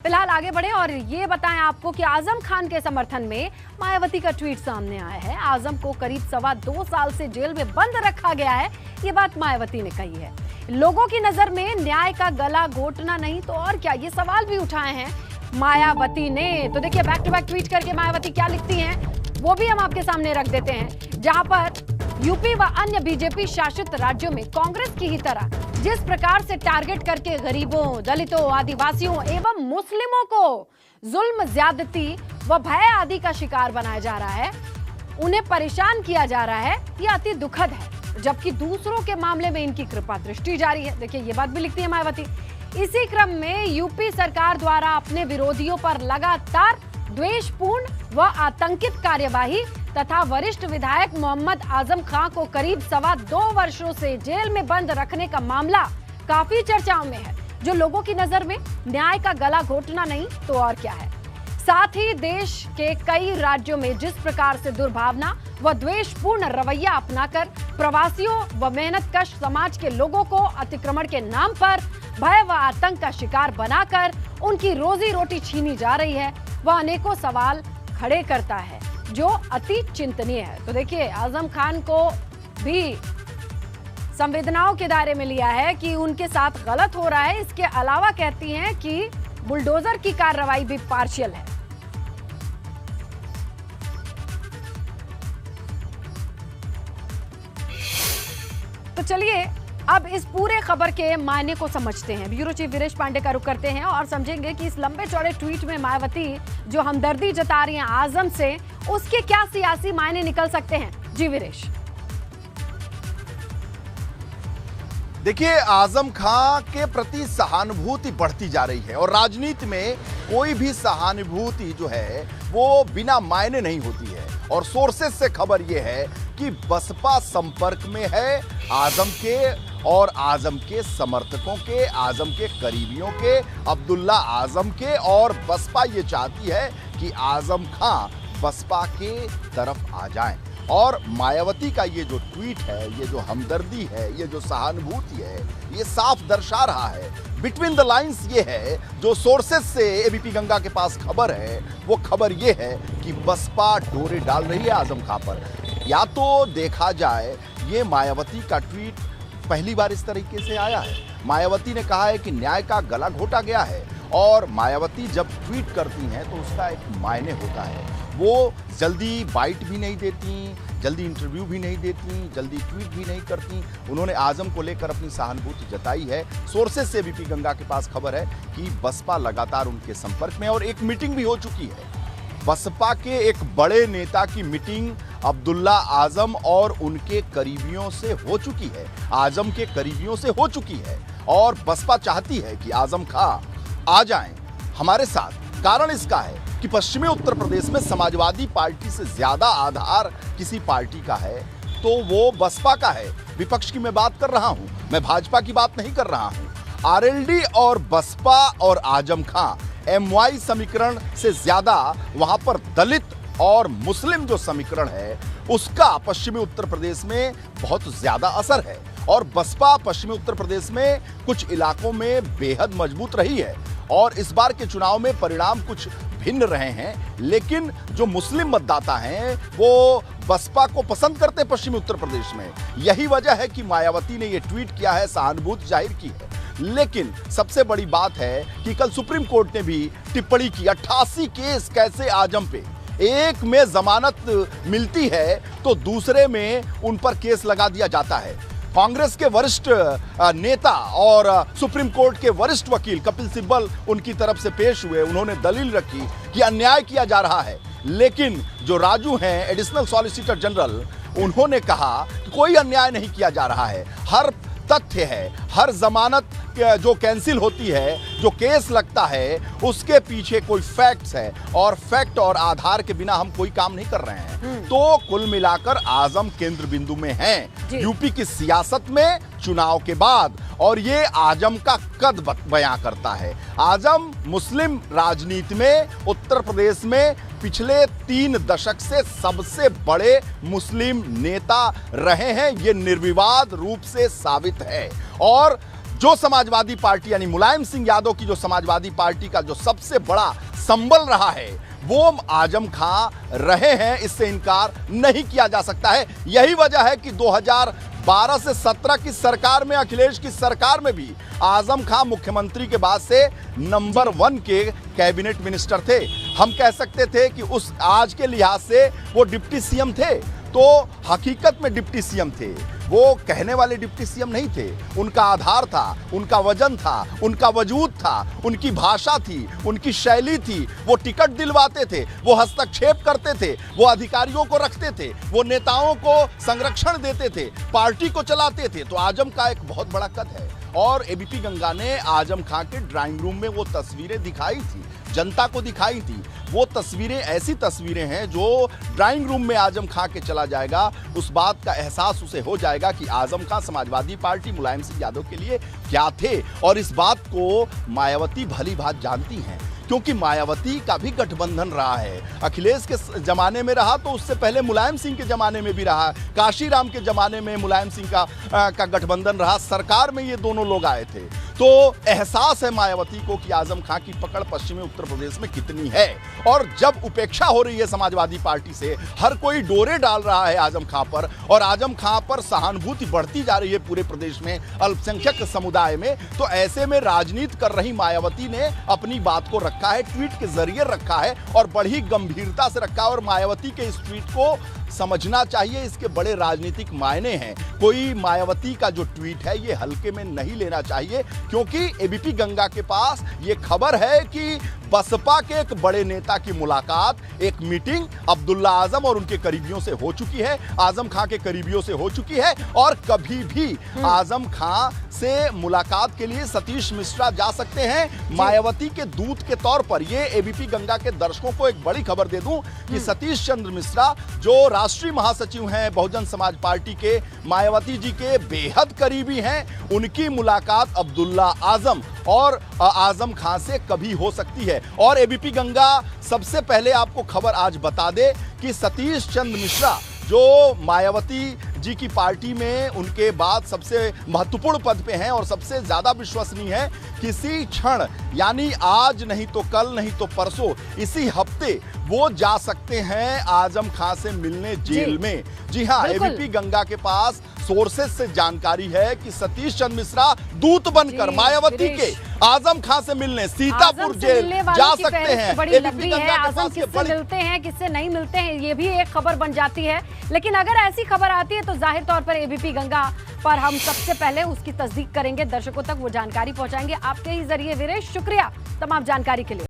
फिलहाल आगे बढ़े और ये बताएं आपको कि आजम खान के समर्थन में मायावती का ट्वीट सामने आया है। आजम को करीब 2.25 साल से जेल में बंद रखा गया है, ये बात मायावती ने कही है। लोगों की नजर में न्याय का गला घोटना नहीं तो और क्या, ये सवाल भी उठाए हैं मायावती ने। तो देखिए बैक टू बैक ट्वीट करके मायावती क्या लिखती हैं वो भी हम आपके सामने रख देते हैं, जहां पर यूपी व अन्य बीजेपी शासित राज्यों में कांग्रेस की ही तरह जिस प्रकार से टारगेट करके गरीबों, दलितों, आदिवासियों एवं मुस्लिमों को जुल्म, ज्यादती व भय आदि का शिकार बनाया जा रहा है, उन्हें परेशान किया जा रहा है, यह अति दुखद है। जबकि दूसरों के मामले में इनकी कृपा दृष्टि जारी है। देखिए ये बात भी लिखती है मायावती। इसी क्रम में यूपी सरकार द्वारा अपने विरोधियों पर लगातार द्वेषपूर्ण व आतंकित कार्यवाही तथा वरिष्ठ विधायक मोहम्मद आजम खान को करीब 2.25 वर्षों से जेल में बंद रखने का मामला काफी चर्चाओं में है, जो लोगों की नजर में न्याय का गला घोटना नहीं तो और क्या है। साथ ही देश के कई राज्यों में जिस प्रकार से दुर्भावना व द्वेषपूर्ण रवैया अपनाकर प्रवासियों व मेहनतकश समाज के लोगों को अतिक्रमण के नाम पर भय व आतंक का शिकार बनाकर उनकी रोजी रोटी छीनी जा रही है, वह अनेकों सवाल खड़े करता है, जो अति चिंतनीय है। तो देखिए आजम खान को भी संवेदनाओं के दायरे में लिया है कि उनके साथ गलत हो रहा है। इसके अलावा कहती हैं कि बुलडोजर की कार्रवाई भी पार्शियल है। तो चलिए अब इस पूरे खबर के मायने को समझते हैं। ब्यूरो चीफ वीरेश पांडे का रुख करते हैं और समझेंगे कि इस लंबे चौड़े ट्वीट में मायावती जो हमदर्दी जता रही हैं आजम से, उसके क्या सियासी मायने निकल सकते हैं। जी वीरेश। देखिए आजम खां के प्रति सहानुभूति बढ़ती जा रही है और राजनीति में कोई भी सहानुभूति जो है वो बिना मायने नहीं होती है। और सोर्सेस से खबर यह है कि बसपा संपर्क में है आजम के और आजम के समर्थकों के, आजम के करीबियों के, अब्दुल्ला आजम के। और बसपा ये चाहती है कि आजम खां बसपा के तरफ आ जाएं। और मायावती का ये जो ट्वीट है, ये जो हमदर्दी है, ये जो सहानुभूति है, ये साफ दर्शा रहा है। बिटवीन द लाइंस ये है, जो सोर्सेस से एबीपी गंगा के पास खबर है, वो खबर ये है कि बसपा डोरे डाल रही है आजम खां पर। या तो देखा जाए ये मायावती का ट्वीट पहली बार इस तरीके से आया है। मायावती ने कहा है कि न्याय का गला घोटा गया है और मायावती जब ट्वीट करती हैं तो उसका एक मायने होता है। वो जल्दी बाइट भी नहीं देती, जल्दी इंटरव्यू भी नहीं देती, जल्दी ट्वीट भी नहीं करती। उन्होंने आजम को लेकर अपनी सहानुभूति जताई है। सोर्सेस से एबीपी गंगा के पास खबर है कि बसपा लगातार उनके संपर्क में और एक मीटिंग भी हो चुकी है। बसपा के एक बड़े नेता की मीटिंग अब्दुल्ला आजम और उनके करीबियों से हो चुकी है, आजम के करीबियों से हो चुकी है। और बसपा चाहती है कि आजम खां आ जाएं हमारे साथ। कारण इसका है कि पश्चिमी उत्तर प्रदेश में समाजवादी पार्टी से ज्यादा आधार किसी पार्टी का है तो वो बसपा का है। विपक्ष की मैं बात कर रहा हूं, मैं भाजपा की बात नहीं कर रहा हूं। आरएलडी और बसपा और आजम खां एमवाई समीकरण से ज्यादा वहां पर दलित और मुस्लिम जो समीकरण है उसका पश्चिमी उत्तर प्रदेश में बहुत ज्यादा असर है। और बसपा पश्चिमी उत्तर प्रदेश में कुछ इलाकों में बेहद मजबूत रही है और इस बार के चुनाव में परिणाम कुछ भिन्न रहे हैं। लेकिन जो मुस्लिम मतदाता हैं वो बसपा को पसंद करते हैं पश्चिमी उत्तर प्रदेश में। यही वजह है कि मायावती ने यह ट्वीट किया है, सहानुभूति जाहिर की है। लेकिन सबसे बड़ी बात है कि कल सुप्रीम कोर्ट ने भी टिप्पणी की, 88 केस कैसे आजम पे, एक में जमानत मिलती है तो दूसरे में उन पर केस लगा दिया जाता है। कांग्रेस के वरिष्ठ नेता और सुप्रीम कोर्ट के वरिष्ठ वकील कपिल सिब्बल उनकी तरफ से पेश हुए। उन्होंने दलील रखी कि अन्याय किया जा रहा है। लेकिन जो राजू हैं एडिशनल सॉलिसिटर जनरल, उन्होंने कहा कि कोई अन्याय नहीं किया जा रहा है। हर तथ्य है, हर जमानत जो कैंसिल होती है, जो केस लगता है, उसके पीछे कोई फैक्ट्स है और फैक्ट और आधार के बिना हम कोई काम नहीं कर रहे हैं। तो कुल मिलाकर आजम केंद्र बिंदु में हैं यूपी की सियासत में चुनाव के बाद। और ये आजम का कद बयां करता है। आजम मुस्लिम राजनीति में उत्तर प्रदेश में पिछले 3 दशक से सबसे बड़े मुस्लिम नेता रहे हैं, ये निर्विवाद रूप से साबित है। और जो समाजवादी पार्टी यानी मुलायम सिंह यादव की जो समाजवादी पार्टी का जो सबसे बड़ा संबल रहा है वो आजम खां रहे हैं, इससे इनकार नहीं किया जा सकता है। यही वजह है कि 2012 से 17 की सरकार में, अखिलेश की सरकार में भी आजम खां मुख्यमंत्री के बाद से नंबर 1 के कैबिनेट मिनिस्टर थे। हम कह सकते थे कि उस आज के लिहाज से वो डिप्टी सीएम थे, तो हकीकत में डिप्टी सीएम थे, वो कहने वाले डिप्टी सीएम नहीं थे। उनका आधार था, उनका वजन था, उनका वजूद था, उनकी भाषा थी, उनकी शैली थी। वो टिकट दिलवाते थे, वो हस्तक्षेप करते थे, वो अधिकारियों को रखते थे, वो नेताओं को संरक्षण देते थे, पार्टी को चलाते थे। तो आजम का एक बहुत बड़ा कद है और एबीपी गंगा ने आजम खां के ड्राइंग रूम में वो तस्वीरें दिखाई थी, जनता को दिखाई थी। वो तस्वीरें ऐसी तस्वीरें हैं जो ड्राइंग रूम में आजम खां के चला जाएगा, उस बात का एहसास उसे हो जाएगा कि आजम खां समाजवादी पार्टी मुलायम सिंह यादव के लिए क्या थे। और इस बात को मायावती भली भांति जानती हैं, क्योंकि मायावती का भी गठबंधन रहा है। अखिलेश के जमाने में रहा, तो उससे पहले मुलायम सिंह के जमाने में भी रहा, काशीराम के जमाने में मुलायम सिंह का गठबंधन रहा, सरकार में ये दोनों लोग आए थे। तो एहसास है मायावती को कि आजम खां की पकड़ पश्चिमी उत्तर प्रदेश में कितनी है। और जब उपेक्षा हो रही है समाजवादी पार्टी से, हर कोई डोरे डाल रहा है आजम खां पर, और आजम खां पर सहानुभूति बढ़ती जा रही है पूरे प्रदेश में अल्पसंख्यक समुदाय में, तो ऐसे में राजनीति कर रही मायावती ने अपनी बात को रखा है, ट्वीट के जरिए रखा है और बड़ी गंभीरता से रखा है। और मायावती के इस ट्वीट को समझना चाहिए, इसके बड़े राजनीतिक मायने हैं। कोई मायावती का जो ट्वीट है ये हल्के में नहीं लेना चाहिए, क्योंकि एबीपी गंगा के पास ये खबर है कि बसपा के एक बड़े नेता की मुलाकात, एक मीटिंग अब्दुल्ला आजम और उनके करीबियों से हो चुकी है, आजम खां के करीबियों से हो चुकी है। और कभी भी आजम खां से मुलाकात के लिए सतीश मिश्रा जा सकते हैं मायावती के दूत के तौर पर। ये एबीपी गंगा के दर्शकों को एक बड़ी खबर दे दूं कि सतीश चंद्र मिश्रा जो राष्ट्रीय महासचिव हैं बहुजन समाज पार्टी के, मायावती जी के बेहद करीबी हैं, उनकी मुलाकात अब्दुल्ला आजम और आजम खां से कभी हो सकती है। और एबीपी गंगा सबसे पहले आपको खबर आज बता दे कि सतीश चंद्र मिश्रा जो मायावती जी की पार्टी में उनके बाद सबसे महत्वपूर्ण पद पे हैं और सबसे ज्यादा विश्वसनीय है, किसी क्षण यानी आज नहीं तो कल नहीं तो परसों, इसी हफ्ते वो जा सकते हैं आजम खां से मिलने जेल में। जी हाँ, एबीपी गंगा के पास सोर्सेस से जानकारी है कि सतीश चंद्र मिश्रा दूत बनकर मायावती के आजम खां से मिलने सीतापुर जेल जा सकते हैं। बड़ी लंबी है, आजम किससे मिलते हैं किससे नहीं मिलते हैं ये भी एक खबर बन जाती है। लेकिन अगर ऐसी खबर आती है तो जाहिर तौर पर एबीपी गंगा पर हम सबसे पहले उसकी तस्दीक करेंगे, दर्शकों तक वो जानकारी पहुंचाएंगे आपके ही जरिए। वीरेश, शुक्रिया तमाम जानकारी के लिए।